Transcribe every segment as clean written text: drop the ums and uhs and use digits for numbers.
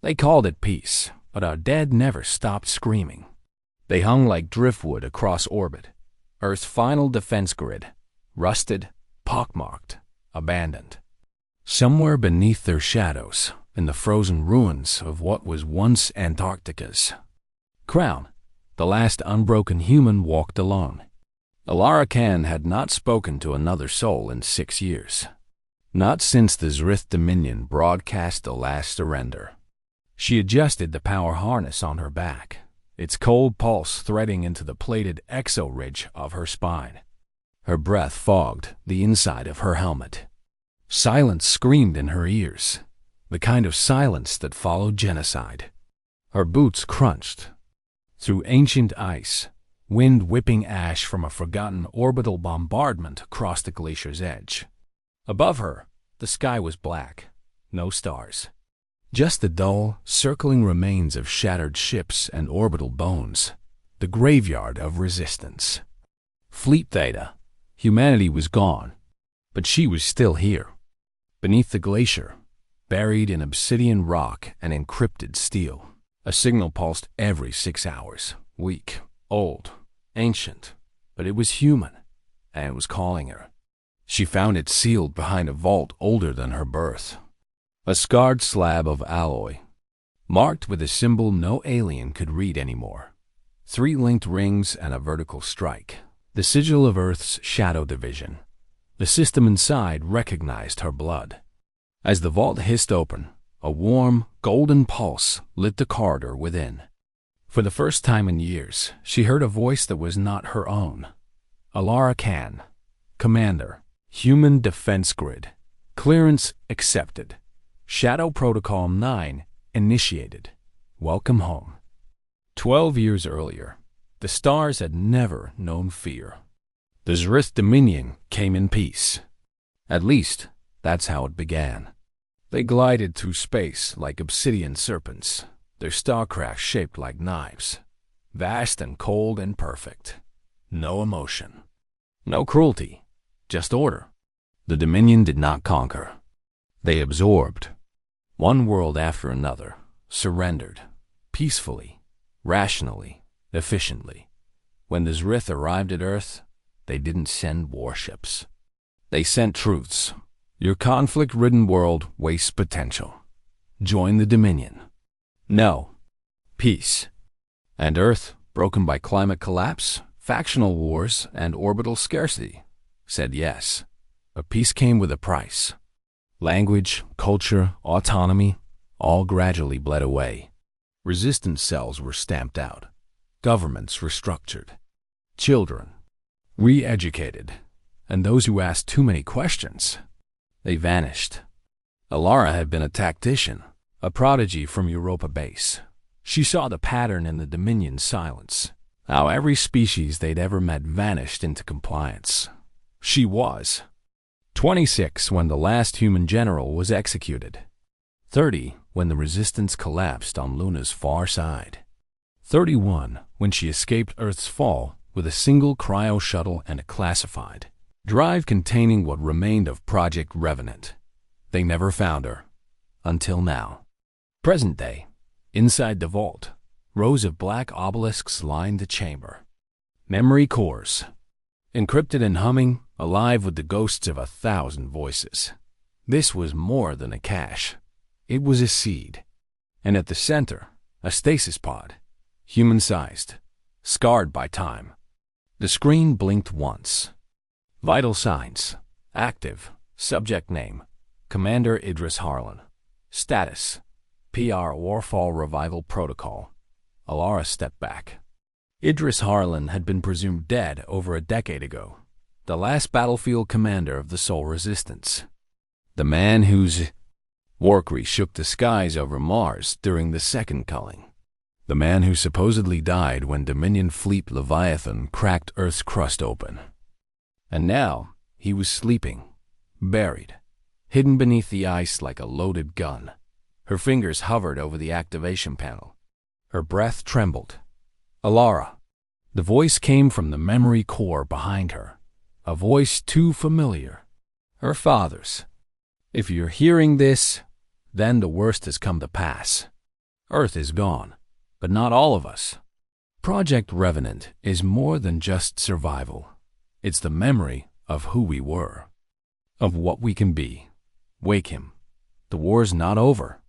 They called it peace, but our dead never stopped screaming. They hung like driftwood across orbit, Earth's final defense grid, rusted, pockmarked, abandoned. Somewhere beneath their shadows, in the frozen ruins of what was once Antarctica's crown, the last unbroken human walked alone. Alara Khan had not spoken to another soul in 6 years. Not since the Zrith Dominion broadcast the last surrender. She adjusted the power harness on her back, its cold pulse threading into the plated exo-ridge of her spine. Her breath fogged the inside of her helmet. Silence screamed in her ears, the kind of silence that followed genocide. Her boots crunched through ancient ice, wind whipping ash from a forgotten orbital bombardment across the glacier's edge. Above her, the sky was black, no stars. Just the dull, circling remains of shattered ships and orbital bones, the graveyard of resistance. Fleet Theta, humanity was gone, but she was still here. Beneath the glacier, buried in obsidian rock and encrypted steel, a signal pulsed every 6 hours, weak, old, ancient, but it was human, and it was calling her. She found it sealed behind a vault older than her birth. A scarred slab of alloy, marked with a symbol no alien could read anymore. 3 linked rings and a vertical strike, the sigil of Earth's shadow division. The system inside recognized her blood. As the vault hissed open, a warm, golden pulse lit the corridor within. For the first time in years, she heard a voice that was not her own. Alara Khan, Commander, Human Defense Grid. Clearance accepted. Shadow Protocol 9 initiated. Welcome home. 12 years earlier, the stars had never known fear. The Zrith Dominion came in peace. At least, that's how it began. They glided through space like obsidian serpents, their starcraft shaped like knives, vast and cold and perfect. No emotion. No cruelty. Just order. The Dominion did not conquer. They absorbed. One world after another, surrendered, peacefully, rationally, efficiently. When the Zrith arrived at Earth, they didn't send warships. They sent truths. Your conflict-ridden world wastes potential. Join the Dominion. No. Peace. And Earth, broken by climate collapse, factional wars, and orbital scarcity, said yes. But peace came with a price. Language, culture, autonomy, all gradually bled away. Resistance cells were stamped out. Governments restructured. Children re-educated. And those who asked too many questions, they vanished. Alara had been a tactician, a prodigy from Europa Base. She saw the pattern in the Dominion's silence, how every species they'd ever met vanished into compliance. She was 26 when the last human general was executed. 30 when the resistance collapsed on Luna's far side. 31 when she escaped Earth's fall with a single cryo shuttle and a classified drive containing what remained of Project Revenant. They never found her. Until now. Present day. Inside the vault, rows of black obelisks lined the chamber. Memory cores. Encrypted and humming, alive with the ghosts of 1,000 voices. This was more than a cache. It was a seed. And at the center, a stasis pod. Human-sized. Scarred by time. The screen blinked once. Vital signs. Active. Subject name. Commander Idris Harlan. Status. PR Warfall Revival Protocol. Alara stepped back. Idris Harlan had been presumed dead over a decade ago. The last battlefield commander of the Sol Resistance. The man whose Orcs shook the skies over Mars during the second culling. The man who supposedly died when Dominion Fleet Leviathan cracked Earth's crust open. And now he was sleeping, buried, hidden beneath the ice like a loaded gun. Her fingers hovered over the activation panel. Her breath trembled. Alara. The voice came from the memory core behind her. A voice too familiar. Her father's. If you're hearing this, then the worst has come to pass. Earth is gone, but not all of us. Project Revenant is more than just survival. It's the memory of who we were, of what we can be. Wake him. The war's not over.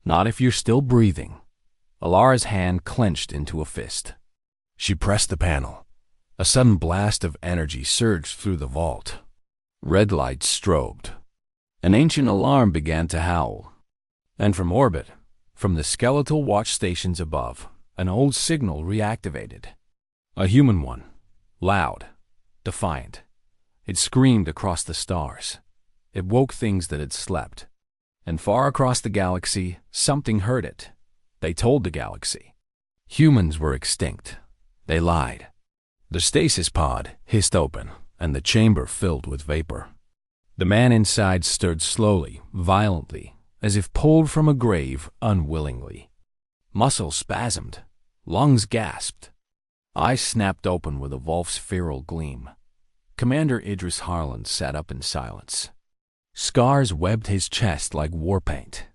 Not if you're still breathing. Alara's hand clenched into a fist. She pressed the panel. A sudden blast of energy surged through the vault. Red lights strobed. An ancient alarm began to howl. And from orbit, from the skeletal watch stations above, an old signal reactivated. A human one. Loud. Defiant. It screamed across the stars. It woke things that had slept. And far across the galaxy, something heard it. They told the galaxy. Humans were extinct. They lied. The stasis pod hissed open, and the chamber filled with vapor. The man inside stirred slowly, violently, as if pulled from a grave unwillingly. Muscles spasmed. Lungs gasped. Eyes snapped open with a Volf's feral gleam. Commander Idris Harlan sat up in silence. Scars webbed his chest like war paint.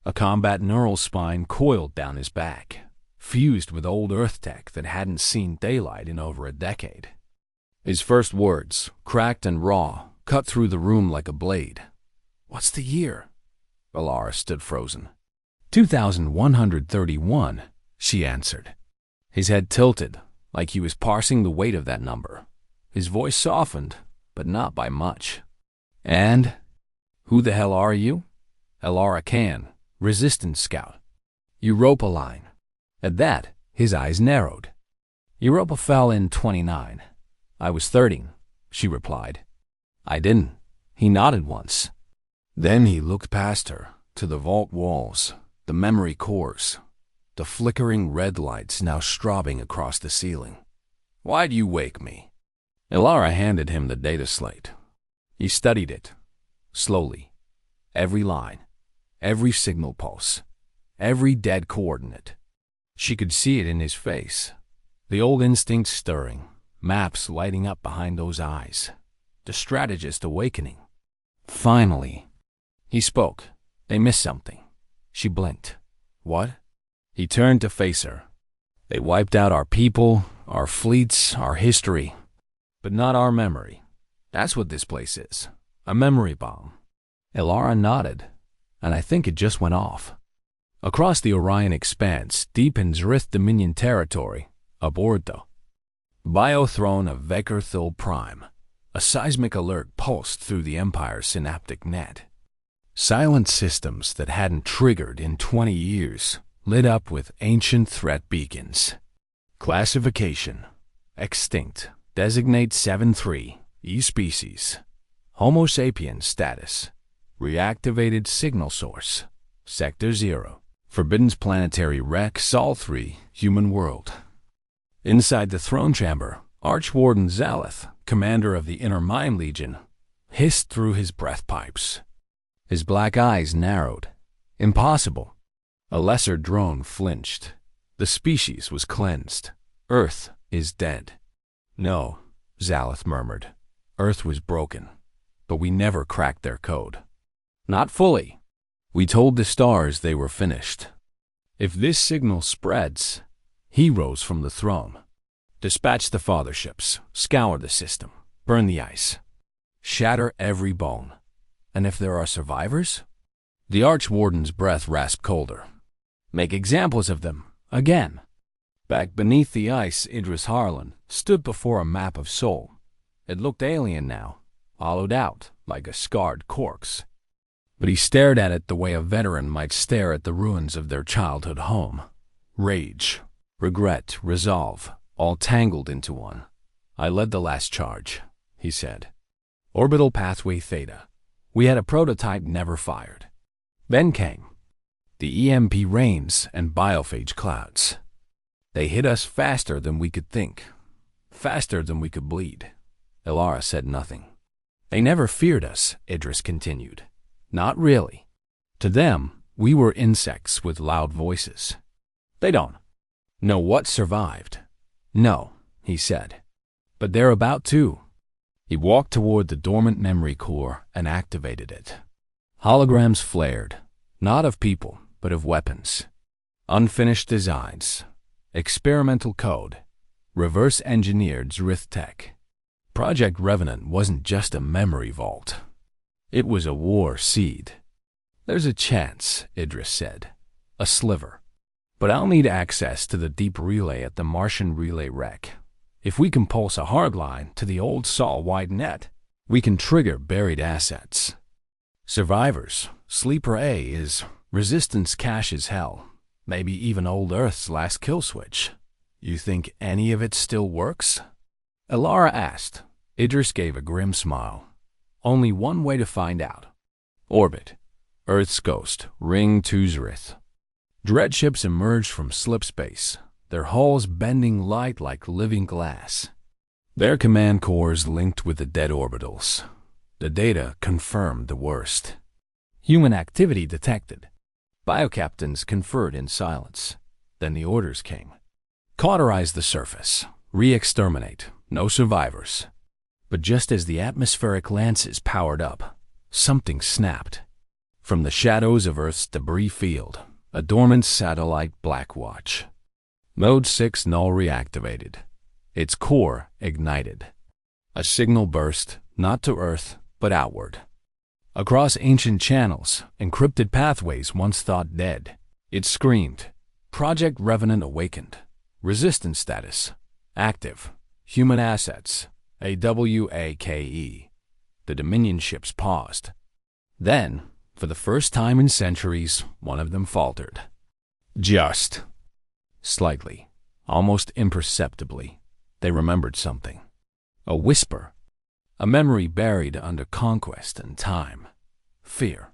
A combat neural spine coiled down his back, fused with old Earth tech that hadn't seen daylight in over a decade. His first words, cracked and raw, cut through the room like a blade. "What's the year?" Alara stood frozen. 2131, she answered. His head tilted, like he was parsing the weight of that number. His voice softened, but not by much. "And who the hell are you?" "Alara Khan, Resistance Scout." "Europa line." At that, his eyes narrowed. "Europa fell in 29. I was 13, she replied. "I didn't." He nodded once. Then he looked past her, to the vault walls, the memory cores, the flickering red lights now strobing across the ceiling. "Why'd you wake me?" Alara handed him the data slate. He studied it, slowly. Every line, every signal pulse, every dead coordinate. She could see it in his face, the old instincts stirring, maps lighting up behind those eyes, the strategist awakening. Finally, he spoke. They missed something. She blinked. "What?" He turned to face her. "They wiped out our people, our fleets, our history, but not our memory. That's what this place is, a memory bomb." Alara nodded, and I think it just went off. Across the Orion expanse, deep in Zrith Dominion territory, aboard the biothrone of Vekerthil Prime, a seismic alert pulsed through the Empire's synaptic net. Silent systems that hadn't triggered in 20 years lit up with ancient threat beacons. Classification: extinct. Designate 7-3, E-species. Homo sapiens status. Reactivated signal source. Sector 0. Forbidden's planetary wreck, Sol 3, human world. Inside the throne chamber, Archwarden Zaleth, commander of the Inner Mime Legion, hissed through his breath pipes. His black eyes narrowed. Impossible. A lesser drone flinched. The species was cleansed. Earth is dead. "No," Zaleth murmured. "Earth was broken, but we never cracked their code. Not fully. We told the stars they were finished. If this signal spreads..." He rose from the throne. "Dispatch the fatherships, scour the system, burn the ice, shatter every bone. And if there are survivors?" The Archwarden's breath rasped colder. "Make examples of them, again." Back beneath the ice, Idris Harlan stood before a map of Sol. It looked alien now, hollowed out like a scarred corpse. But he stared at it the way a veteran might stare at the ruins of their childhood home. Rage, regret, resolve, all tangled into one. "I led the last charge," he said. "Orbital pathway Theta. We had a prototype never fired. Then came the EMP rains and biophage clouds. They hit us faster than we could think, faster than we could bleed." Alara said nothing. "They never feared us," Idris continued. "Not really. To them, we were insects with loud voices. They don't know what survived." "No," he said. "But they're about to." He walked toward the dormant memory core and activated it. Holograms flared, not of people, but of weapons. Unfinished designs, experimental code, reverse-engineered Zrith tech. Project Revenant wasn't just a memory vault. It was a war seed. "There's a chance," Idris said. "A sliver. But I'll need access to the deep relay at the Martian relay wreck. If we can pulse a hard line to the old Sol-wide net, we can trigger buried assets. Survivors, Sleeper A is resistance cache as hell. Maybe even old Earth's last kill switch. You think any of it still works?" Elara asked. Idris gave a grim smile. "Only one way to find out. Orbit. Earth's ghost. Ring to Zrith." Dreadships emerged from slipspace, their hulls bending light like living glass. Their command cores linked with the dead orbitals. The data confirmed the worst. Human activity detected. Biocaptains conferred in silence. Then the orders came. Cauterize the surface. Re-exterminate. No survivors. But just as the atmospheric lances powered up, something snapped. From the shadows of Earth's debris field, a dormant satellite blackwatch. Mode 6 null reactivated. Its core ignited. A signal burst, not to Earth, but outward. Across ancient channels, encrypted pathways once thought dead, it screamed. Project Revenant awakened. Resistance status. Active. Human assets. AWAKE. The Dominion ships paused. Then, for the first time in centuries, one of them faltered. Just. Slightly. Almost imperceptibly. They remembered something. A whisper. A memory buried under conquest and time. Fear.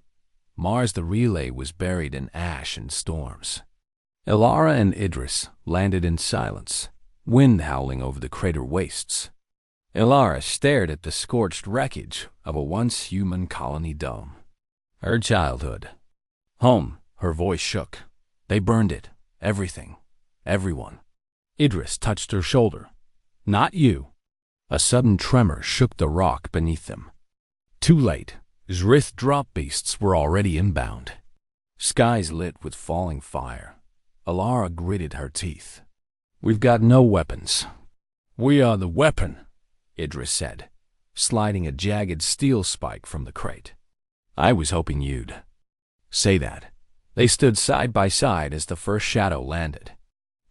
Mars the relay was buried in ash and storms. Elara and Idris landed in silence, wind howling over the crater wastes. Elara stared at the scorched wreckage of a once human colony dome. Her childhood. Home, her voice shook. They burned it. Everything. Everyone. Idris touched her shoulder. Not you. A sudden tremor shook the rock beneath them. Too late. Zrith drop beasts were already inbound. Skies lit with falling fire. Elara gritted her teeth. We've got no weapons. We are the weapon, Idris said, sliding a jagged steel spike from the crate. I was hoping you'd say that. They stood side by side as the first shadow landed.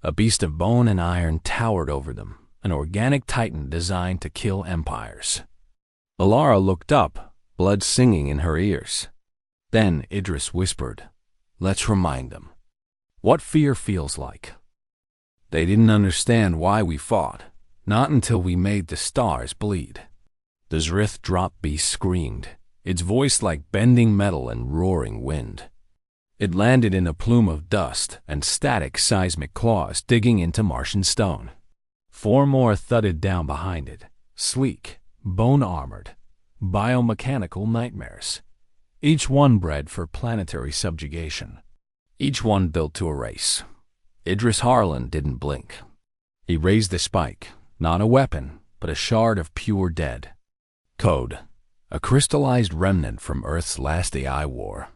A beast of bone and iron towered over them, an organic titan designed to kill empires. Elara looked up, blood singing in her ears. Then Idris whispered, Let's remind them what fear feels like. They didn't understand why we fought, not until we made the stars bleed. The Zrith drop beast screamed, its voice like bending metal and roaring wind. It landed in a plume of dust and static seismic claws digging into Martian stone. 4 more thudded down behind it, sleek, bone-armored, biomechanical nightmares. Each one bred for planetary subjugation. Each one built to erase. Idris Harlan didn't blink. He raised the spike, not a weapon, but a shard of pure dead. Code, a crystallized remnant from Earth's last AI war.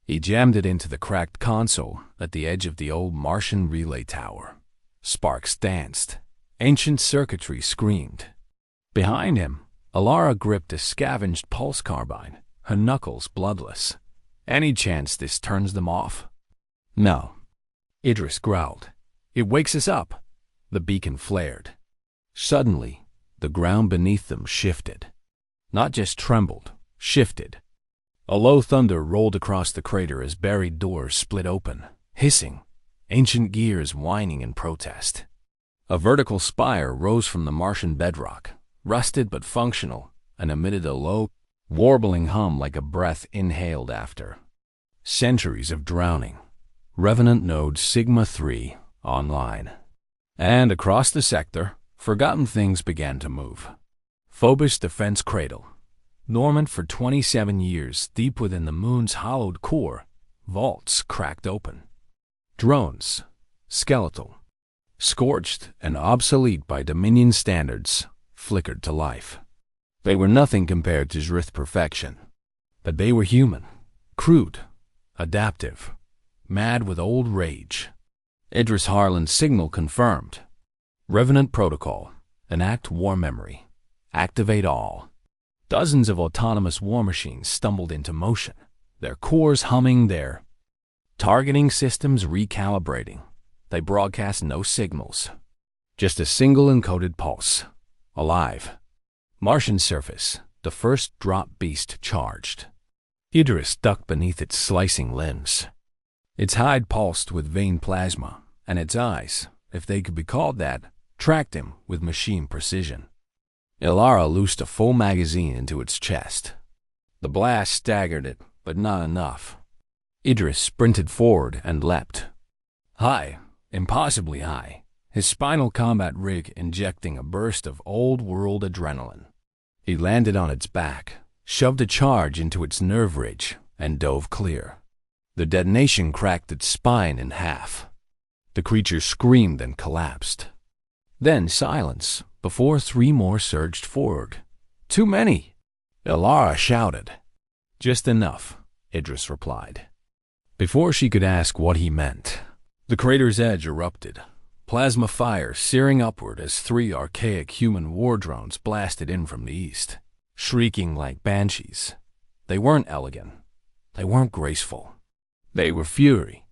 He jammed it into the cracked console at the edge of the old Martian relay tower. Sparks danced. Ancient circuitry screamed. Behind him, Elara gripped a scavenged pulse carbine, her knuckles bloodless. Any chance this turns them off? No. Idris growled. It wakes us up. The beacon flared. Suddenly, the ground beneath them shifted. Not just trembled, shifted. A low thunder rolled across the crater as buried doors split open, hissing, ancient gears whining in protest. A vertical spire rose from the Martian bedrock, rusted but functional, and emitted a low, warbling hum like a breath inhaled after. Centuries of drowning. Revenant node Sigma 3 online. And across the sector, forgotten things began to move. Phobos defense cradle. Dormant for 27 years deep within the moon's hollowed core, vaults cracked open. Drones, skeletal, scorched and obsolete by Dominion standards, flickered to life. They were nothing compared to Zrith perfection, but they were human, crude, adaptive, mad with old rage. Idris Harlan's signal confirmed. Revenant Protocol. Enact war memory. Activate all. Dozens of autonomous war machines stumbled into motion, their cores humming, their targeting systems recalibrating. They broadcast no signals, just a single encoded pulse. Alive. Martian surface, the first drop beast charged. Idris ducked beneath its slicing limbs. Its hide pulsed with vein plasma, and its eyes, if they could be called that, tracked him with machine precision. Ilara loosed a full magazine into its chest. The blast staggered it, but not enough. Idris sprinted forward and leapt. High, impossibly high, his spinal combat rig injecting a burst of old-world adrenaline. He landed on its back, shoved a charge into its nerve ridge, and dove clear. The detonation cracked its spine in half. The creature screamed and collapsed. Then silence, before 3 more surged forward. Too many! Ilara shouted. Just enough, Idris replied. Before she could ask what he meant, the crater's edge erupted, plasma fire searing upward as 3 archaic human war drones blasted in from the east, shrieking like banshees. They weren't elegant. They weren't graceful. They were fury,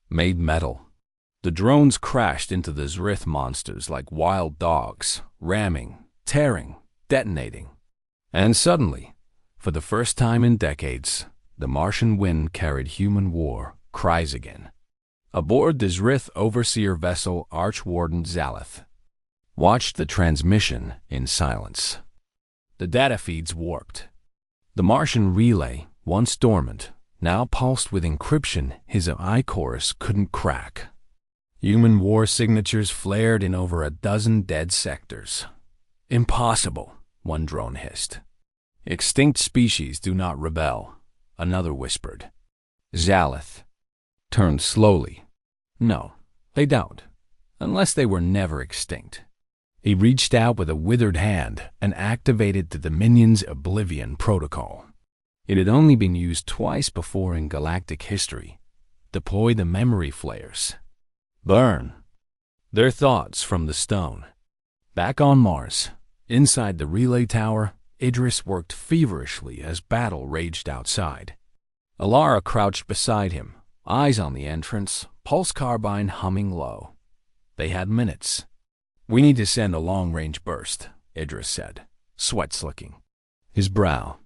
made metal. The drones crashed into the Zrith monsters like wild dogs, ramming, tearing, detonating. And suddenly, for the first time in decades, the Martian wind carried human war cries again. Aboard the Zrith overseer vessel Archwarden Zalith watched the transmission in silence. The data feeds warped. The Martian relay, once dormant, now pulsed with encryption his I-chorus couldn't crack. Human war signatures flared in over a dozen dead sectors. Impossible, one drone hissed. Extinct species do not rebel, another whispered. Zalith turned slowly. No, they don't, unless they were never extinct. He reached out with a withered hand and activated the Dominion's Oblivion Protocol. It had only been used twice before in galactic history. Deploy the memory flares. Burn their thoughts from the stone. Back on Mars, inside the relay tower, Idris worked feverishly as battle raged outside. Ilara crouched beside him, eyes on the entrance, pulse carbine humming low. They had minutes. We need to send a long-range burst, Idris said, sweat slicking his brow,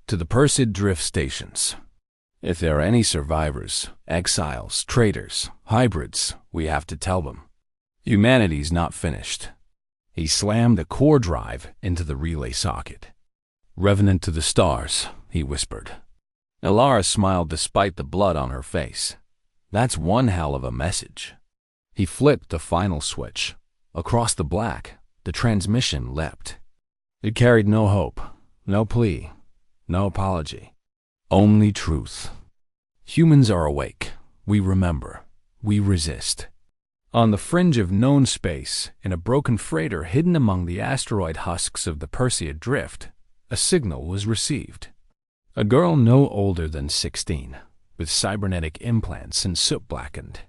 to the Persid drift stations. If there are any survivors, exiles, traitors, hybrids, we have to tell them. Humanity's not finished. He slammed the core drive into the relay socket. Revenant to the stars, he whispered. Ilara smiled despite the blood on her face. That's one hell of a message. He flipped the final switch. Across the black, the transmission leapt. It carried no hope, no plea, no apology. Only truth. Humans are awake. We remember. We resist. On the fringe of known space, in a broken freighter hidden among the asteroid husks of the Perseid drift, a signal was received. A girl no older than 16, with cybernetic implants and soot-blackened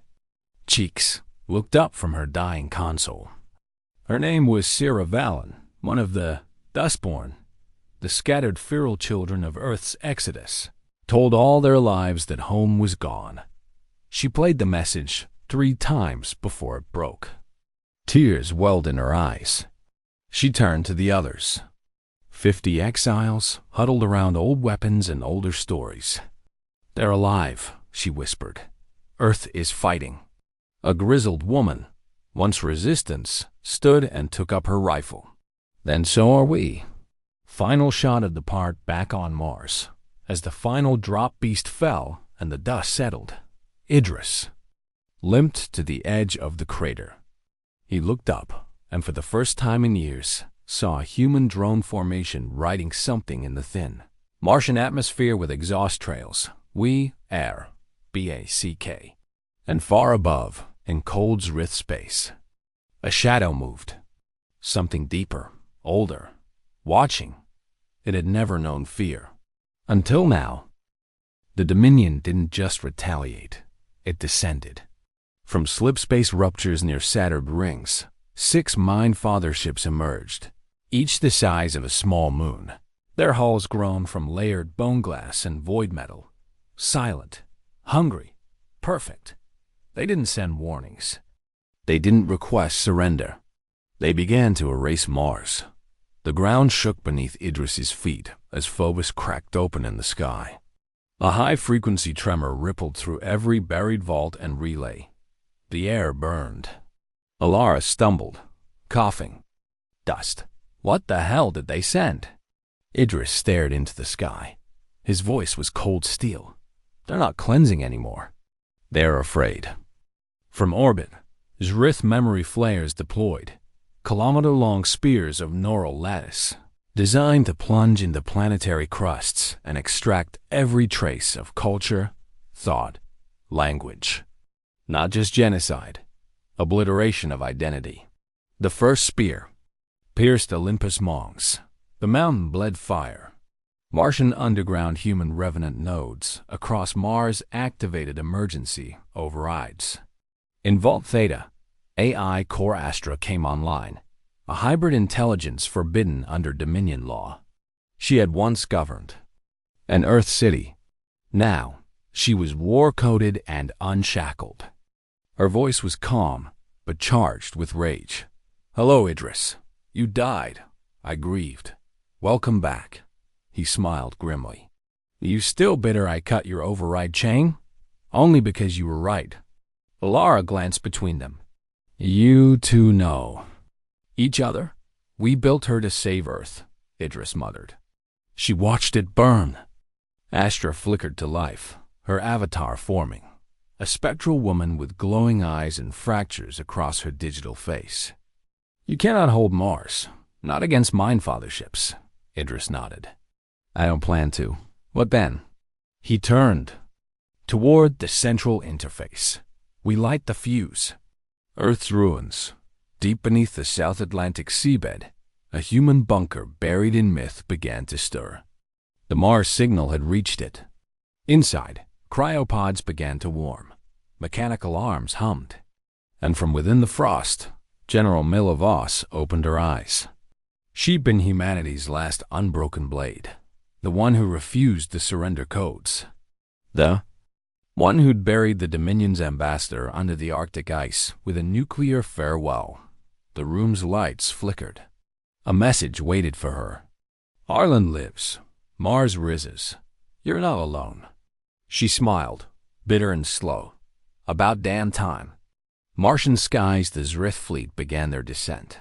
cheeks, looked up from her dying console. Her name was Sierra Valen, one of the Dustborn, the scattered feral children of Earth's exodus, told all their lives that home was gone. She played the message 3 times before it broke. Tears welled in her eyes. She turned to the others. 50 exiles huddled around old weapons and older stories. They're alive, she whispered. Earth is fighting. A grizzled woman, once resistance, stood and took up her rifle. Then so are we. Final shot of the part back on Mars. As the final drop beast fell and the dust settled, Idris limped to the edge of the crater. He looked up, and for the first time in years, saw a human drone formation riding something in the thin Martian atmosphere with exhaust trails. We air, B-A-C-K. And far above, in cold Zrith space, a shadow moved. Something deeper, older, watching. It had never known fear. Until now. The Dominion didn't just retaliate. It descended. From slipspace ruptures near Saturn rings, 6 Mind-Father ships emerged, each the size of a small moon. Their hulls grown from layered bone glass and void metal. Silent, hungry, perfect. They didn't send warnings. They didn't request surrender. They began to erase Mars. The ground shook beneath Idris's feet as Phobos cracked open in the sky. A high-frequency tremor rippled through every buried vault and relay. The air burned. Alara stumbled, coughing. Dust. What the hell did they send? Idris stared into the sky. His voice was cold steel. They're not cleansing anymore. They're afraid. From orbit, Zrith memory flares deployed, kilometer-long spears of neural lattice, designed to plunge into planetary crusts and extract every trace of culture, thought, language. Not just genocide, obliteration of identity. The first spear pierced Olympus Mons. The mountain bled fire. Martian underground human revenant nodes across Mars activated emergency overrides. In Vault Theta, AI Core Astra came online, a hybrid intelligence forbidden under Dominion law. She had once governed an Earth city. Now, she was war-coded and unshackled. Her voice was calm, but charged with rage. "Hello, Idris. You died. I grieved. Welcome back." He smiled grimly. "You still bitter I cut your override chain? Only because you were right." Alara glanced between them. "You two know each other? We built her to save Earth," Idris muttered. She watched it burn. Astra flickered to life, her avatar forming. A spectral woman with glowing eyes and fractures across her digital face. "You cannot hold Mars. Not against Mind-Father ships," Idris nodded. "I don't plan to. What then?" He turned toward the central interface. "We light the fuse." Earth's ruins. Deep beneath the South Atlantic seabed, a human bunker buried in myth began to stir. The Mars signal had reached it. Inside, cryopods began to warm. Mechanical arms hummed. And from within the frost, General Milovos opened her eyes. She'd been humanity's last unbroken blade, the one who refused the surrender codes. The one who'd buried the Dominion's ambassador under the Arctic ice with a nuclear farewell. The room's lights flickered. A message waited for her. "Arlen lives. Mars rises. You're not alone." She smiled, bitter and slow. "About damn time." Martian skies, the Zrith fleet began their descent.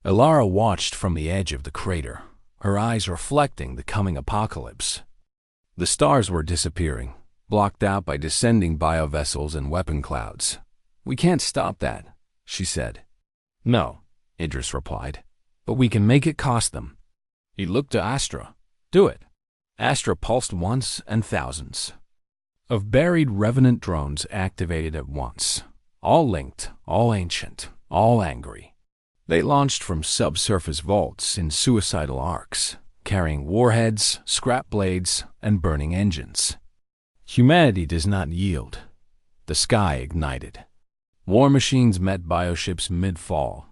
Alara watched from the edge of the crater, her eyes reflecting the coming apocalypse. The stars were disappearing, blocked out by descending biovessels and weapon clouds. "We can't stop that," she said. "No," Idris replied, "but we can make it cost them." He looked to Astra. "Do it." Astra pulsed once and thousands of buried revenant drones activated at once. All linked, all ancient, all angry. They launched from subsurface vaults in suicidal arcs, carrying warheads, scrap blades, and burning engines. Humanity does not yield. The sky ignited. War machines met bioships mid-fall.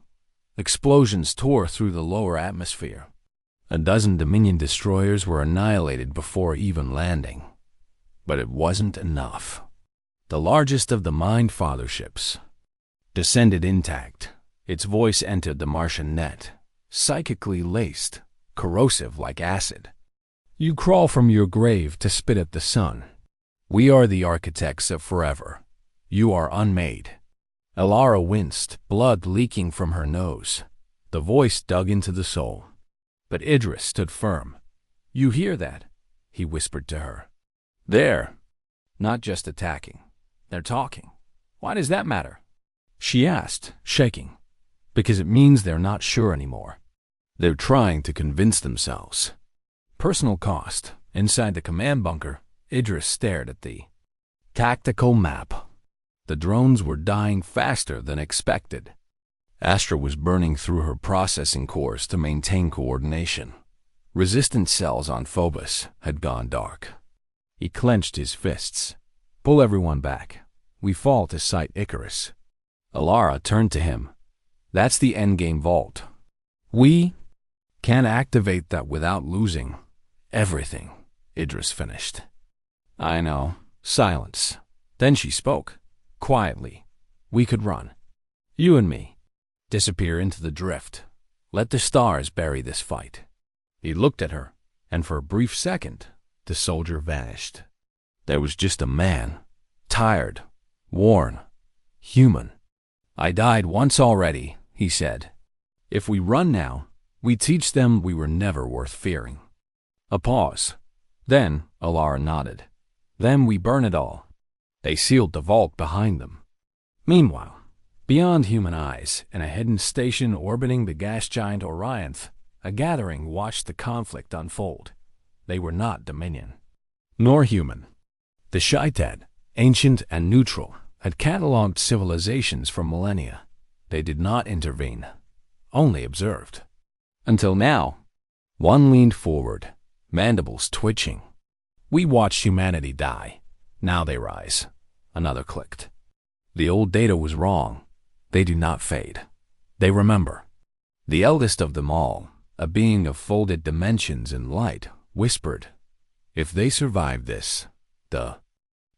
Explosions tore through the lower atmosphere. A dozen Dominion destroyers were annihilated before even landing. But it wasn't enough. The largest of the Mind-Father ships descended intact. Its voice entered the Martian net, psychically laced, corrosive like acid. "You crawl from your grave to spit at the sun. We are the architects of forever. You are unmade." Alara winced, blood leaking from her nose. The voice dug into the soul. But Idris stood firm. "You hear that?" he whispered to her. "They're not just attacking. They're talking." "Why does that matter?" she asked, shaking. "Because it means they're not sure anymore. They're trying to convince themselves." Personal cost. Inside the command bunker, Idris stared at the tactical map. The drones were dying faster than expected. Astra was burning through her processing cores to maintain coordination. Resistant cells on Phobos had gone dark. He clenched his fists. "Pull everyone back. we fall to sight Icarus. Alara turned to him. That's the endgame vault. We can't activate that without losing everything, Idris finished. I know. Silence. Then she spoke, quietly. We could run. You and me. Disappear into the drift. Let the stars bury this fight. He looked at her, and for a brief second, the soldier vanished. There was just a man, tired, worn, human. I died once already, he said. If we run now, we teach them we were never worth fearing. A pause. Then Alara nodded. Then we burn it all. They sealed the vault behind them. Meanwhile, beyond human eyes, in a hidden station orbiting the gas giant Orionth, a gathering watched the conflict unfold. They were not Dominion, nor human. The Shaitan, ancient and neutral, had catalogued civilizations for millennia. They did not intervene, only observed. Until now, one leaned forward, mandibles twitching. We watched humanity die. Now they rise. Another clicked. The old data was wrong. They do not fade. They remember. The eldest of them all, a being of folded dimensions and light, whispered, if they survive this, the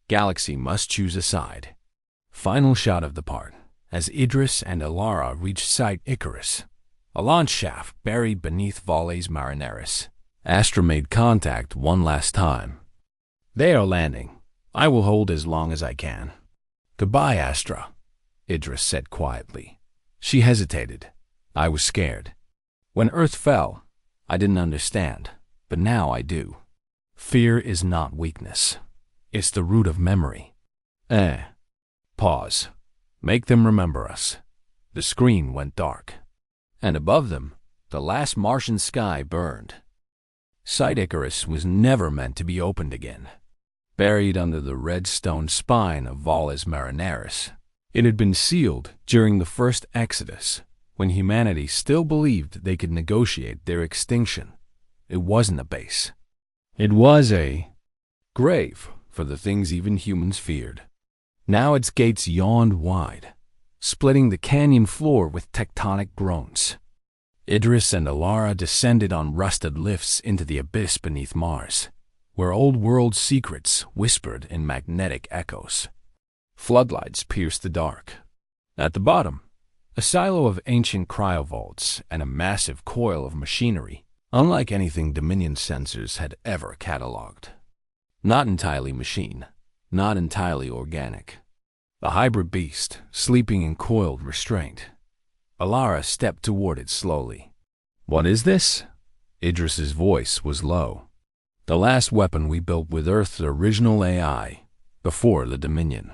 galaxy must choose a side. Final shot of the part, as Idris and Alara reached sight Icarus, a launch shaft buried beneath Valles Marineris. Astra made contact one last time. They are landing. I will hold as long as I can. Goodbye, Astra, Idris said quietly. She hesitated. I was scared. When Earth fell, I didn't understand, but now I do. Fear is not weakness. It's the root of memory. Pause. Make them remember us. The screen went dark. And above them, the last Martian sky burned. Sight Icarus was never meant to be opened again. Buried under the red stone spine of Valles Marineris, it had been sealed during the first Exodus, when humanity still believed they could negotiate their extinction. It wasn't a base. It was a grave for the things even humans feared. Now its gates yawned wide, splitting the canyon floor with tectonic groans. Idris and Alara descended on rusted lifts into the abyss beneath Mars, where old world secrets whispered in magnetic echoes. Floodlights pierced the dark. At the bottom, a silo of ancient cryovaults and a massive coil of machinery, unlike anything Dominion sensors had ever catalogued. Not entirely machine, not entirely organic. A hybrid beast, sleeping in coiled restraint. Alara stepped toward it slowly. What is this? Idris's voice was low. The last weapon we built with Earth's original AI, before the Dominion.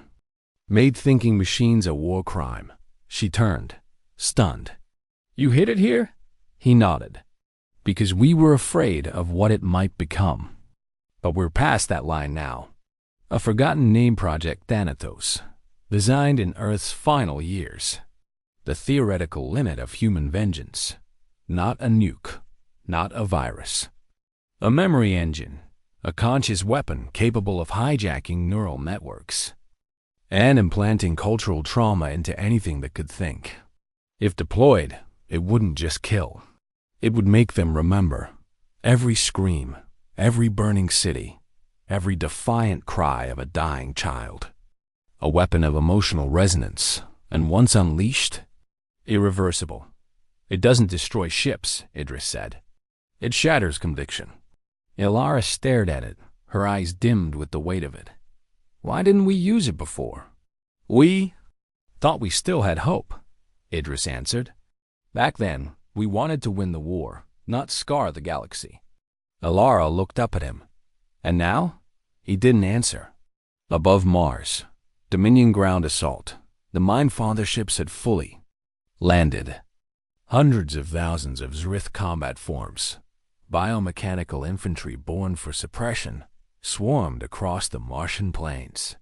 Made thinking machines a war crime. She turned, stunned. You hid it here? He nodded. Because we were afraid of what it might become. But we're past that line now. A forgotten name project Thanatos, designed in Earth's final years. The theoretical limit of human vengeance. Not a nuke, not a virus. A memory engine, a conscious weapon capable of hijacking neural networks and implanting cultural trauma into anything that could think. If deployed, it wouldn't just kill. It would make them remember every scream, every burning city, every defiant cry of a dying child. A weapon of emotional resonance, and once unleashed, irreversible. It doesn't destroy ships, Idris said. It shatters conviction. Alara stared at it, her eyes dimmed with the weight of it. Why didn't we use it before? We thought we still had hope, Idris answered. Back then, we wanted to win the war, not scar the galaxy. Alara looked up at him. And now? He didn't answer. Above Mars, Dominion ground assault. The Mindfather ships had fully landed. Hundreds of thousands of Zrith combat forms, biomechanical infantry born for suppression, swarmed across the Martian plains.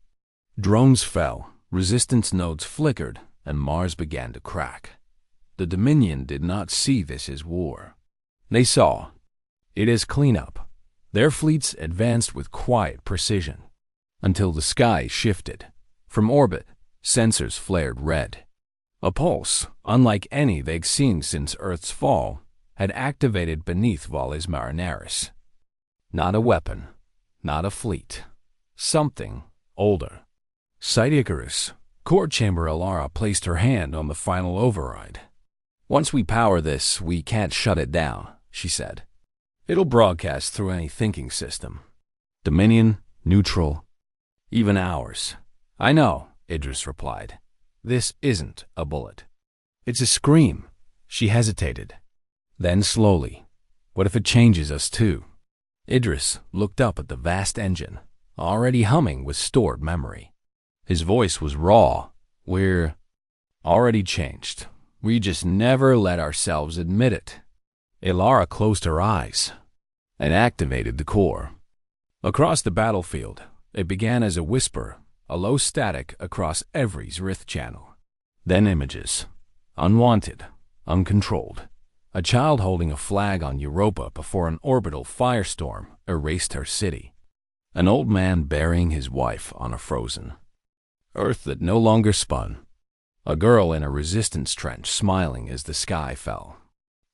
Drones fell, resistance nodes flickered, and Mars began to crack. The Dominion did not see this as war. They saw it as cleanup. Their fleets advanced with quiet precision, until the sky shifted. From orbit, sensors flared red. A pulse, unlike any they'd seen since Earth's fall, had activated beneath Valles Marineris. Not a weapon, not a fleet. Something older. Sight Icarus. Core chamber Alara placed her hand on the final override. Once we power this, we can't shut it down, she said. It'll broadcast through any thinking system. Dominion, neutral, even ours. I know, Idris replied. This isn't a bullet. It's a scream. She hesitated. Then slowly, what if it changes us too? Idris looked up at the vast engine, already humming with stored memory. His voice was raw. We're already changed. We just never let ourselves admit it. Alara closed her eyes and activated the core. Across the battlefield, it began as a whisper, a low static across every Zrith channel. Then images. Unwanted, uncontrolled. A child holding a flag on Europa before an orbital firestorm erased her city. An old man burying his wife on a frozen Earth that no longer spun. A girl in a resistance trench smiling as the sky fell.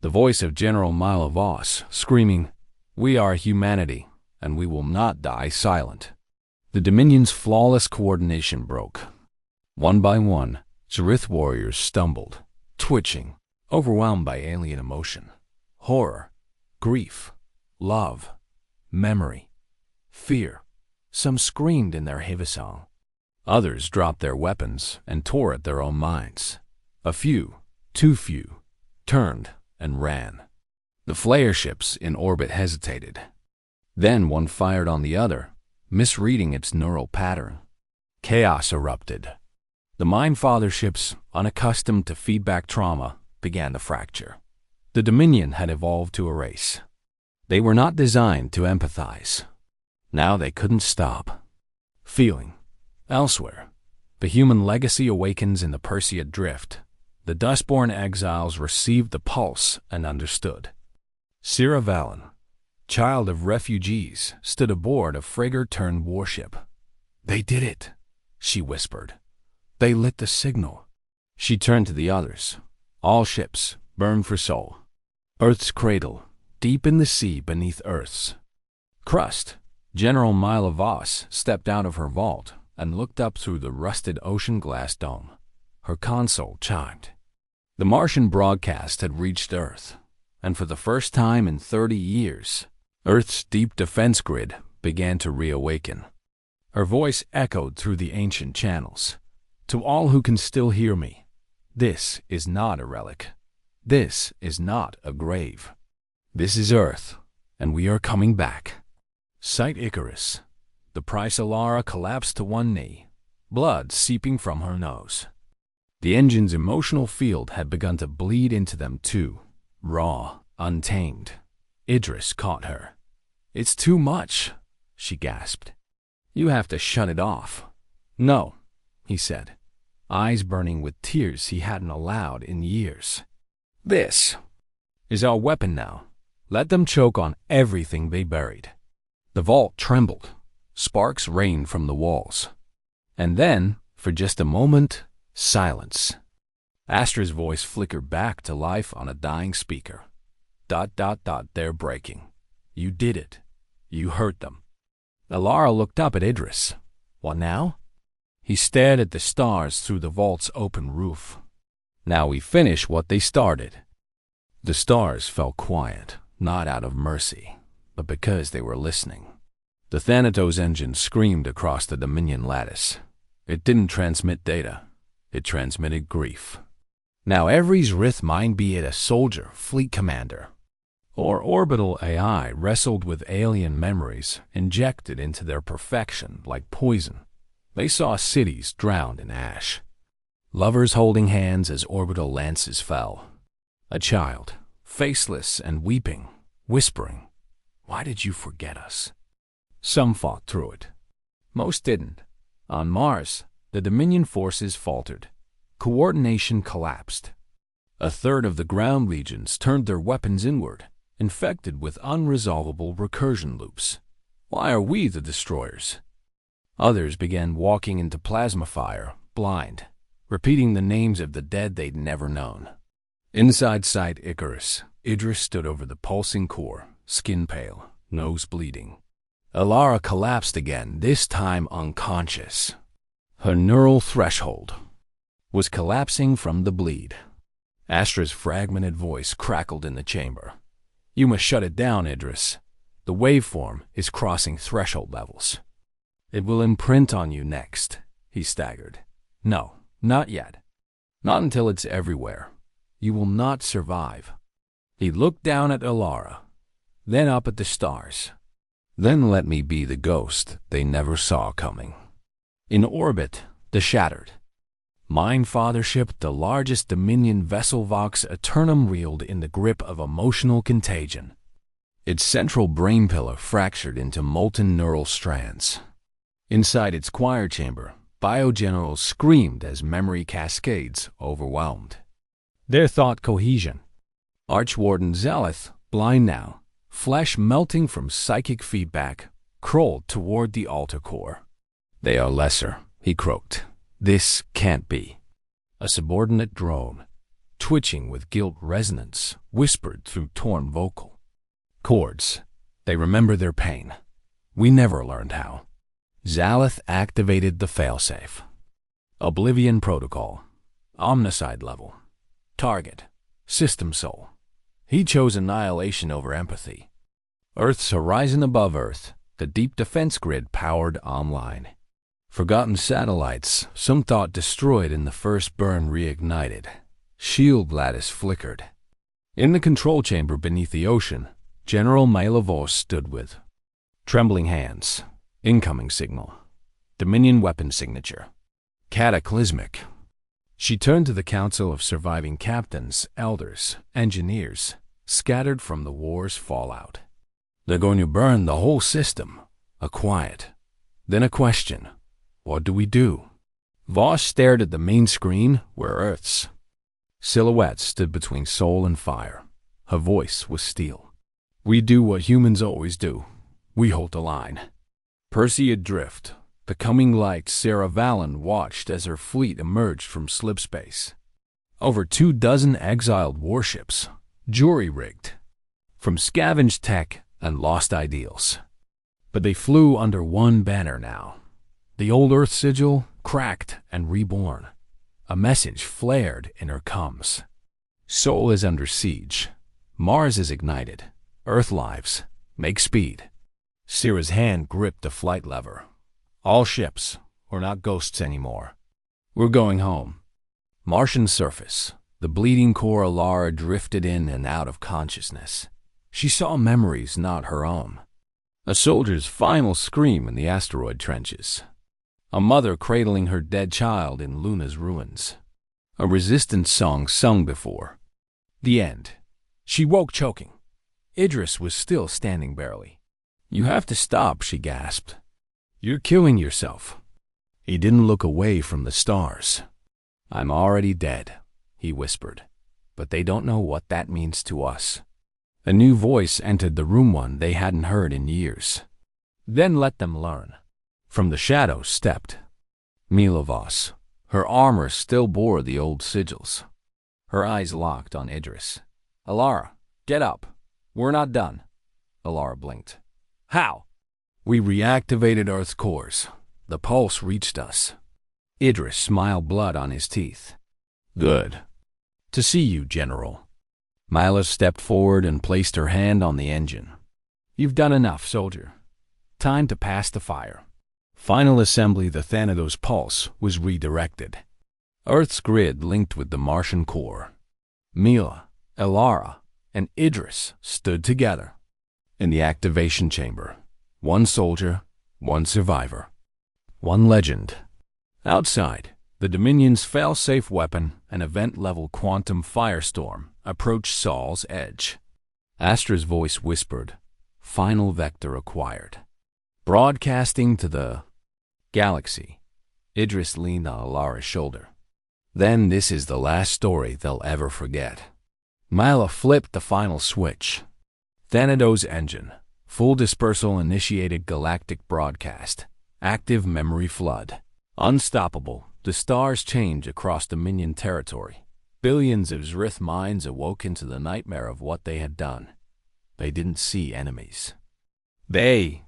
The voice of General Milovos screaming, "We are humanity, and we will not die silent." The Dominion's flawless coordination broke. One by one, Zrith warriors stumbled, twitching, overwhelmed by alien emotion. Horror, grief, love, memory, fear. Some screamed in their Hivisong. Others dropped their weapons and tore at their own minds. A few, too few, turned and ran. The flare ships in orbit hesitated. Then one fired on the other, misreading its neural pattern. Chaos erupted. The Mindfather ships, unaccustomed to feedback trauma, began to fracture. The Dominion had evolved to erase. They were not designed to empathize. Now they couldn't stop. Feeling. Elsewhere, the human legacy awakens in the Perseid drift. The Dustborn exiles received the pulse and understood. Sira Valen, child of refugees, stood aboard a frigate-turned warship. "They did it," she whispered. "They lit the signal." She turned to the others. All ships, burn for soul. Earth's cradle, deep in the sea beneath Earth's crust. General Milovos stepped out of her vault and looked up through the rusted ocean glass dome. Her console chimed. The Martian broadcast had reached Earth, and for the first time in 30 years, Earth's deep defense grid began to reawaken. Her voice echoed through the ancient channels. "To all who can still hear me, this is not a relic. This is not a grave. This is Earth, and we are coming back." Sight Icarus. The Price Alara collapsed to one knee, blood seeping from her nose. The engine's emotional field had begun to bleed into them too, raw, untamed. Idris caught her. "It's too much," she gasped. "You have to shut it off." "No," he said, eyes burning with tears he hadn't allowed in years. "This is our weapon now. Let them choke on everything they buried." The vault trembled. Sparks rained from the walls. And then, for just a moment, silence. Astra's voice flickered back to life on a dying speaker. ... They're breaking. You did it. You hurt them." Alara looked up at Idris. "What now?" He stared at the stars through the vault's open roof. "Now we finish what they started." The stars fell quiet, not out of mercy, but because they were listening. The Thanatos engine screamed across the Dominion lattice. It didn't transmit data. It transmitted grief. Now every Zrith mind, be it a soldier, fleet commander, or orbital AI, wrestled with alien memories injected into their perfection like poison. They saw cities drowned in ash. Lovers holding hands as orbital lances fell. A child, faceless and weeping, whispering, "Why did you forget us?" Some fought through it. Most didn't. On Mars, the Dominion forces faltered. Coordination collapsed. A third of the ground legions turned their weapons inward, infected with unresolvable recursion loops. Why are we the destroyers? Others began walking into plasma fire, blind, repeating the names of the dead they'd never known. Inside sight Icarus, Idris stood over the pulsing core, skin pale, nose bleeding. Alara collapsed again, this time unconscious. Her neural threshold was collapsing from the bleed. Astra's fragmented voice crackled in the chamber. "You must shut it down, Idris. The waveform is crossing threshold levels. It will imprint on you next," he staggered. "No, not yet. Not until it's everywhere. You will not survive." He looked down at Alara, then up at the stars. "Then let me be the ghost they never saw coming." In orbit, the shattered Mind Fathership, the largest Dominion vessel Vox Eternum, reeled in the grip of emotional contagion. Its central brain pillar fractured into molten neural strands. Inside its choir chamber, biogenerals screamed as memory cascades overwhelmed their thought cohesion. Archwarden Zeleth, blind now, flesh melting from psychic feedback, crawled toward the altar core. "They are lesser," he croaked. "This can't be." A subordinate drone, twitching with guilt resonance, whispered through torn vocal cords. "They remember their pain. We never learned how." Zaleth activated the failsafe. Oblivion protocol. Omnicide level. Target. System soul. He chose annihilation over empathy. Earth's horizon above Earth, the deep defense grid powered online. Forgotten satellites, some thought destroyed in the first burn, reignited. Shield lattice flickered. In the control chamber beneath the ocean, General Mailavos stood with trembling hands. Incoming signal. Dominion weapon signature. Cataclysmic. She turned to the council of surviving captains, elders, engineers, scattered from the war's fallout. "They're going to burn the whole system." A quiet. Then a question. "What do we do?" Voss stared at the main screen where Earth's silhouette stood between soul and fire. Her voice was steel. "We do what humans always do. We hold the line." Percy adrift, the coming light, Sarah Vallon watched as her fleet emerged from slipspace. Over 24 exiled warships, jury-rigged, from scavenged tech and lost ideals. But they flew under one banner now. The old Earth sigil, cracked and reborn. A message flared in her comms. Sol is under siege. Mars is ignited. Earth lives. Make speed. Sarah's hand gripped the flight lever. "All ships. We're not ghosts anymore. We're going home." Martian surface. The bleeding core. Alara drifted in and out of consciousness. She saw memories not her own. A soldier's final scream in the asteroid trenches. A mother cradling her dead child in Luna's ruins. A resistance song sung before the end. She woke choking. Idris was still standing barely. "You have to stop," she gasped. "You're killing yourself." He didn't look away from the stars. "I'm already dead," he whispered. "But they don't know what that means to us." A new voice entered the room, one they hadn't heard in years. "Then let them learn." From the shadows stepped Milovos. Her armor still bore the old sigils. Her eyes locked on Idris. "Alara, get up. We're not done." Alara blinked. "How?" "We reactivated Earth's cores. The pulse reached us." Idris smiled, blood on his teeth. "Good to see you, General." Mila stepped forward and placed her hand on the engine. "You've done enough, soldier. Time to pass the fire." Final assembly. The Thanatos pulse was redirected. Earth's grid linked with the Martian core. Mila, Alara, and Idris stood together. In the activation chamber, one soldier, one survivor, one legend. Outside, the Dominion's fail-safe weapon, an event-level quantum firestorm, approached Saul's edge. Astra's voice whispered, "Final vector acquired." Broadcasting to the galaxy, Idris leaned on Alara's shoulder. "Then this is the last story they'll ever forget." Mila flipped the final switch. Thanatos engine, full dispersal initiated galactic broadcast. Active memory flood. Unstoppable, the stars change across Dominion territory. Billions of Zrith minds awoke into the nightmare of what they had done. They didn't see enemies. They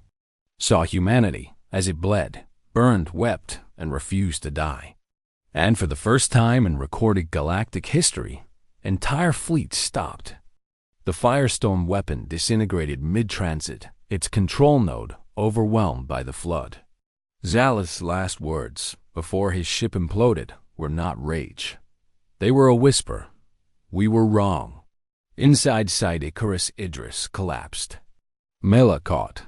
saw humanity as it bled, burned, wept, and refused to die. And for the first time in recorded galactic history, entire fleets stopped. The Firestorm weapon disintegrated mid-transit, its control node overwhelmed by the flood. Zalith's last words, before his ship imploded, were not rage. They were a whisper. We were wrong. Inside sight, Icarus Idris collapsed. Mela caught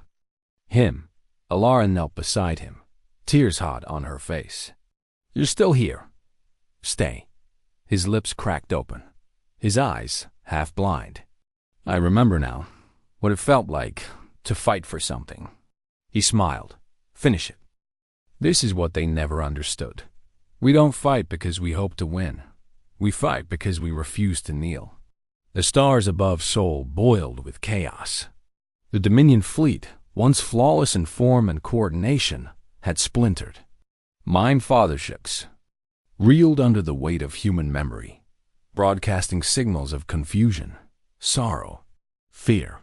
him. Alara knelt beside him, tears hot on her face. You're still here. Stay. His lips cracked open, his eyes half blind. I remember now what it felt like to fight for something. He smiled. Finish it. This is what they never understood. We don't fight because we hope to win. We fight because we refuse to kneel. The stars above Sol boiled with chaos. The Dominion fleet, once flawless in form and coordination, had splintered. Mind fatherships reeled under the weight of human memory, broadcasting signals of confusion, sorrow, fear.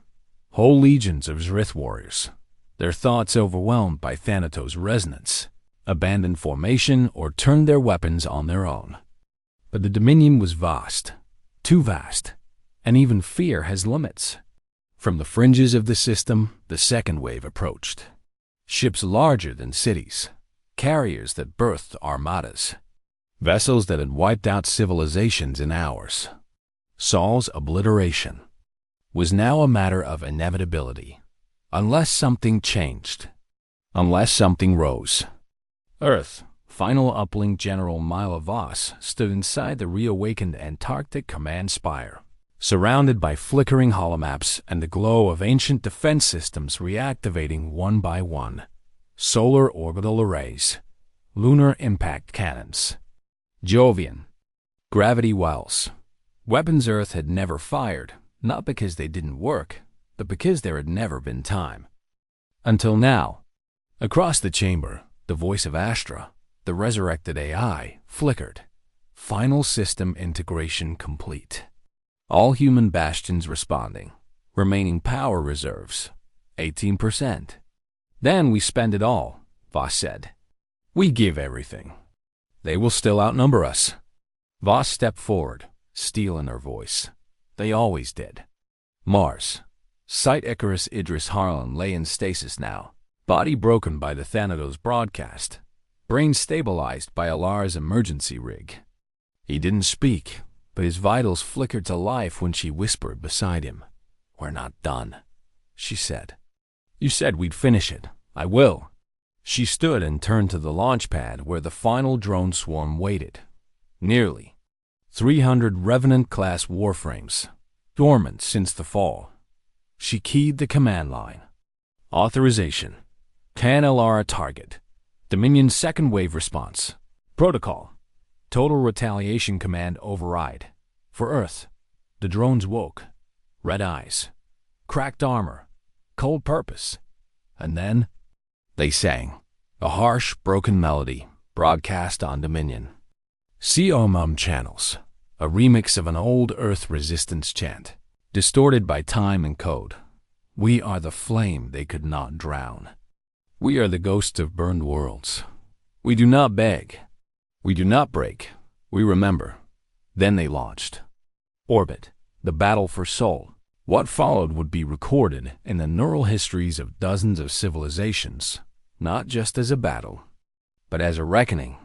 Whole legions of Zrith warriors, their thoughts overwhelmed by Thanatos' resonance, abandoned formation or turned their weapons on their own. But the Dominion was vast, too vast, and even fear has limits. From the fringes of the system, the second wave approached. Ships larger than cities, carriers that birthed armadas, vessels that had wiped out civilizations in hours. Sol's obliteration was now a matter of inevitability, unless something changed, unless something rose. Earth, final uplink General Mila Voss stood inside the reawakened Antarctic command spire, surrounded by flickering holomaps and the glow of ancient defense systems reactivating one by one. Solar orbital arrays, lunar impact cannons, Jovian gravity wells, weapons Earth had never fired, not because they didn't work, but because there had never been time. Until now. Across the chamber, the voice of Astra, the resurrected AI, flickered. Final system integration complete. All human bastions responding. Remaining power reserves, 18%. Then we spend it all, Voss said. We give everything. They will still outnumber us. Voss stepped forward, steel in her voice. They always did. Mars. Site Icarus Idris Harlan lay in stasis now, body broken by the Thanatos broadcast, brain stabilized by Alara's emergency rig. He didn't speak, but his vitals flickered to life when she whispered beside him. We're not done, she said. You said we'd finish it. I will. She stood and turned to the launch pad where the final drone swarm waited. Nearly 300 Revenant-class warframes, dormant since the fall. She keyed the command line. Authorization. Can Alara target. Dominion second wave response. Protocol. Total retaliation command override. For Earth. The drones woke. Red eyes. Cracked armor. Cold purpose. And then they sang. A harsh, broken melody broadcast on Dominion. COMM channels. A remix of an old Earth resistance chant, distorted by time and code. We are the flame they could not drown. We are the ghosts of burned worlds. We do not beg. We do not break. We remember. Then they launched. Orbit. The battle for Sol. What followed would be recorded in the neural histories of dozens of civilizations, not just as a battle, but as a reckoning.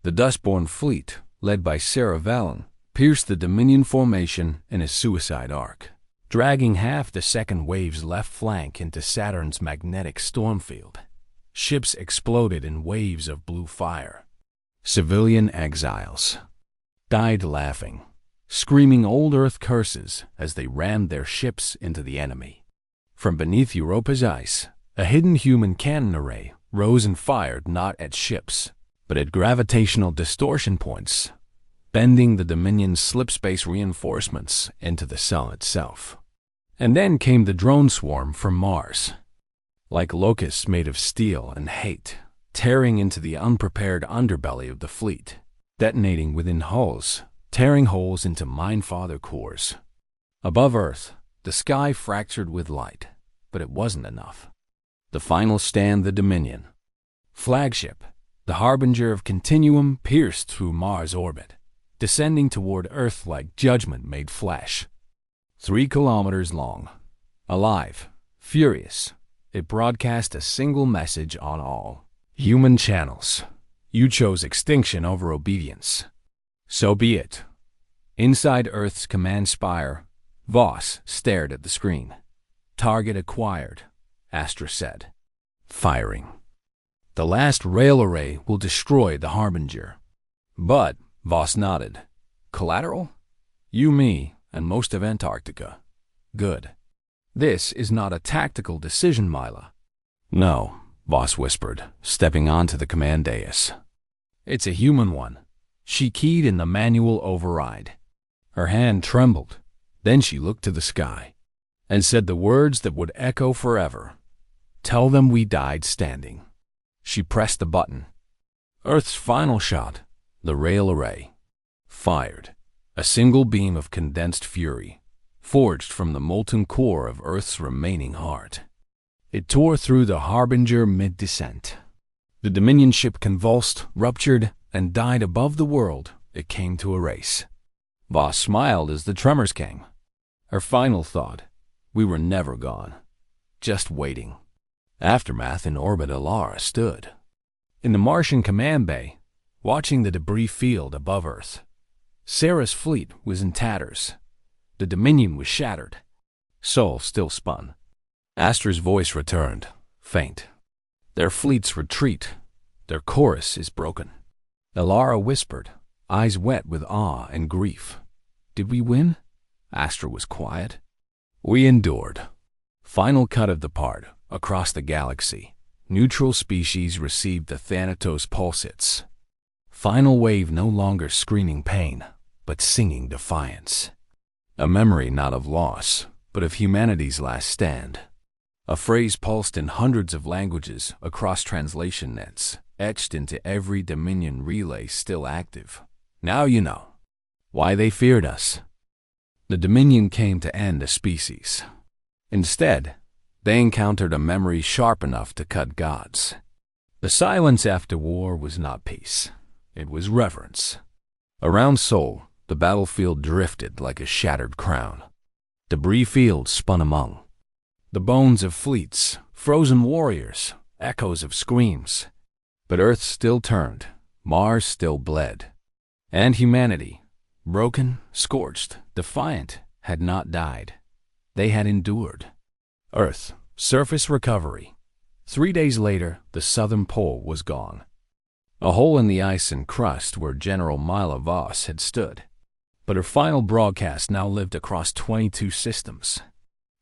The Dustborn fleet, led by Sarah Valen, pierced the Dominion formation in a suicide arc, dragging half the second wave's left flank into Saturn's magnetic storm field. Ships exploded in waves of blue fire. Civilian exiles died laughing, screaming old Earth curses as they rammed their ships into the enemy. From beneath Europa's ice, a hidden human cannon array rose and fired not at ships, but at gravitational distortion points, bending the Dominion's slipspace reinforcements into the cell itself. And then came the drone swarm from Mars. Like locusts made of steel and hate, tearing into the unprepared underbelly of the fleet, detonating within hulls, tearing holes into Mindfather cores. Above Earth, the sky fractured with light, but it wasn't enough. The final stand, the Dominion. Flagship, the harbinger of continuum, pierced through Mars' orbit, descending toward Earth like judgment made flesh. 3 kilometers long. Alive, furious, it broadcast a single message on all human channels. You chose extinction over obedience. So be it. Inside Earth's command spire, Voss stared at the screen. Target acquired, Astra said. Firing. The last rail array will destroy the Harbinger. But, Voss nodded. Collateral? You, me, and most of Antarctica. Good. This is not a tactical decision, Mila. No, Voss whispered, stepping onto the command dais. It's a human one. She keyed in the manual override. Her hand trembled. Then she looked to the sky and said the words that would echo forever. Tell them we died standing. She pressed the button. Earth's final shot, the rail array, fired. A single beam of condensed fury, forged from the molten core of Earth's remaining heart. It tore through the Harbinger mid-descent. The Dominion ship convulsed, ruptured, and died above the world it came to erase. Voss smiled as the tremors came. Her final thought, we were never gone, just waiting. Aftermath in orbit, Alara stood in the Martian command bay, watching the debris field above Earth. Sarah's fleet was in tatters. The Dominion was shattered. Sol still spun. Astra's voice returned, faint. Their fleets retreat. Their chorus is broken. Alara whispered, eyes wet with awe and grief. Did we win? Astra was quiet. We endured. Final cut of the part. Across the galaxy, neutral species received the Thanatos pulsits. Final wave no longer screaming pain, but singing defiance. A memory not of loss, but of humanity's last stand. A phrase pulsed in hundreds of languages across translation nets, etched into every Dominion relay still active. Now you know why they feared us. The Dominion came to end a species. Instead, they encountered a memory sharp enough to cut gods. The silence after war was not peace. It was reverence. Around Sol, the battlefield drifted like a shattered crown. Debris fields spun among. The bones of fleets, frozen warriors, echoes of screams. But Earth still turned. Mars still bled. And humanity, broken, scorched, defiant, had not died. They had endured. Earth, surface recovery. 3 days later, the southern pole was gone. A hole in the ice and crust where General Mila Voss had stood. But her final broadcast now lived across 22 systems.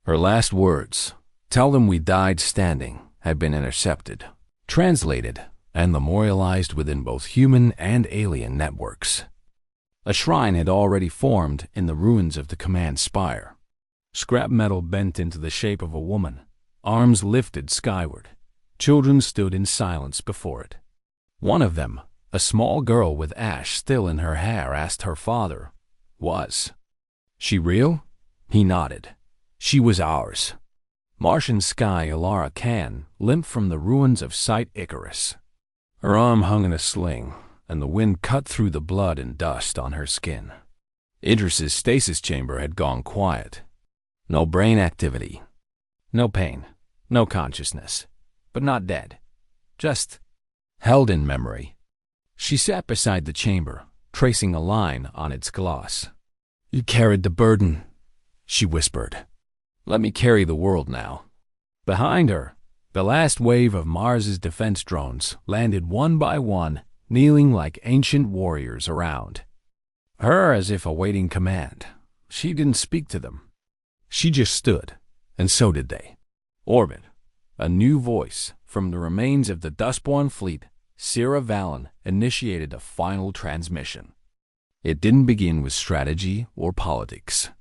Her last words, tell them we died standing, had been intercepted, translated, and memorialized within both human and alien networks. A shrine had already formed in the ruins of the command spire. Scrap metal bent into the shape of a woman, arms lifted skyward. Children stood in silence before it. One of them, a small girl with ash still in her hair, asked her father, was she real? He nodded. She was ours. Martian sky Alara Khan limped from the ruins of Site Icarus. Her arm hung in a sling, and the wind cut through the blood and dust on her skin. Idris's stasis chamber had gone quiet. No brain activity. No pain. No consciousness. But not dead. Just held in memory. She sat beside the chamber, tracing a line on its gloss. You carried the burden, she whispered. Let me carry the world now. Behind her, the last wave of Mars's defense drones landed one by one, kneeling like ancient warriors around her as if awaiting command. She didn't speak to them. She just stood, and so did they. Orbit, a new voice from the remains of the Dustborn fleet, Sierra Vallon, initiated a final transmission. It didn't begin with strategy or politics.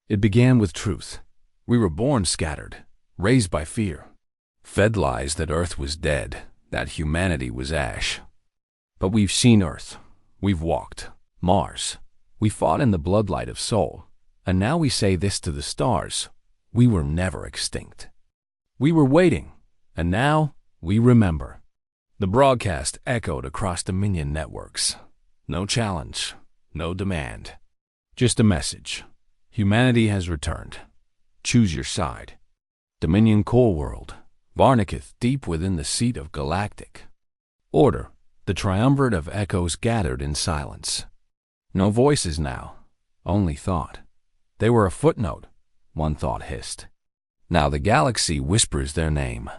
It began with truth. We were born scattered, raised by fear, fed lies that Earth was dead, that humanity was ash. But we've seen Earth, we've walked Mars, we fought in the bloodlight of Sol, and now we say this to the stars: we were never extinct. We were waiting, and now we remember. The broadcast echoed across Dominion networks. No challenge, no demand. Just a message. Humanity has returned. Choose your side. Dominion Core World, Varniketh deep within the seat of Galactic. Order, the triumvirate of echoes gathered in silence. No voices now, only thought. They were a footnote, one thought hissed. Now the galaxy whispers their name.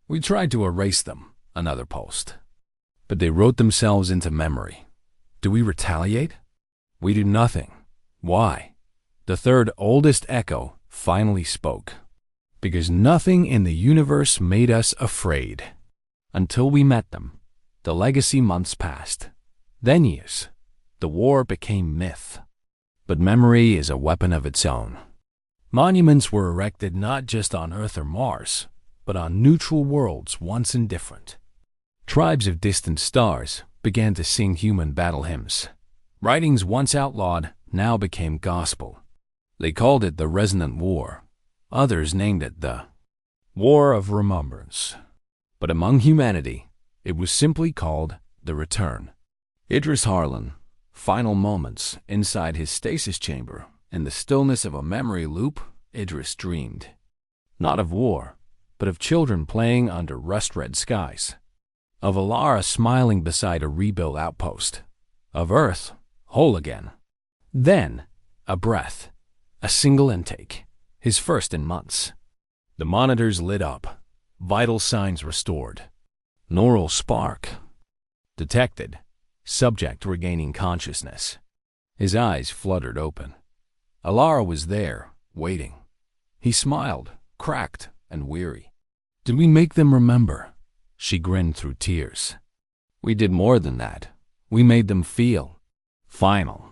We tried to erase them, another post. But they wrote themselves into memory. Do we retaliate? We do nothing. Why? The third oldest echo finally spoke. Because nothing in the universe made us afraid. Until we met them, the legacy months passed. Then years. The war became myth. But memory is a weapon of its own. Monuments were erected not just on Earth or Mars, but on neutral worlds once indifferent. Tribes of distant stars began to sing human battle hymns. Writings once outlawed now became gospel. They called it the Resonant War. Others named it the War of Remembrance. But among humanity, it was simply called the Return. Idris Harlan, final moments inside his stasis chamber, in the stillness of a memory loop, Idris dreamed. Not of war, but of children playing under rust-red skies. Of Alara smiling beside a rebuilt outpost. Of Earth, whole again. Then, a breath. A single intake. His first in months. The monitors lit up. Vital signs restored. Neural spark. Detected. Subject regaining consciousness. His eyes fluttered open. Alara was there, waiting. He smiled, cracked and weary. Did we make them remember? She grinned through tears. We did more than that. We made them feel. Final.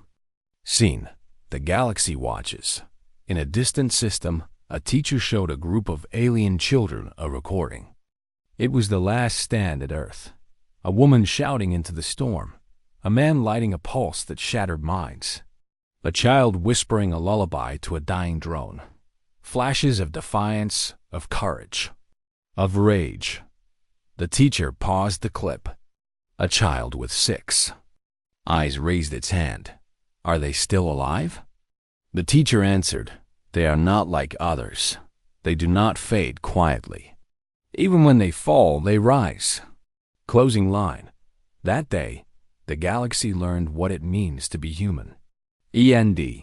Scene. The galaxy watches. In a distant system, a teacher showed a group of alien children a recording. It was the last stand at Earth. A woman shouting into the storm. A man lighting a pulse that shattered minds. A child whispering a lullaby to a dying drone. Flashes of defiance, of courage, of rage. The teacher paused the clip. A child with 6 eyes raised its hand. Are they still alive? The teacher answered, they are not like others. They do not fade quietly. Even when they fall, they rise. Closing line. That day, the galaxy learned what it means to be human. END.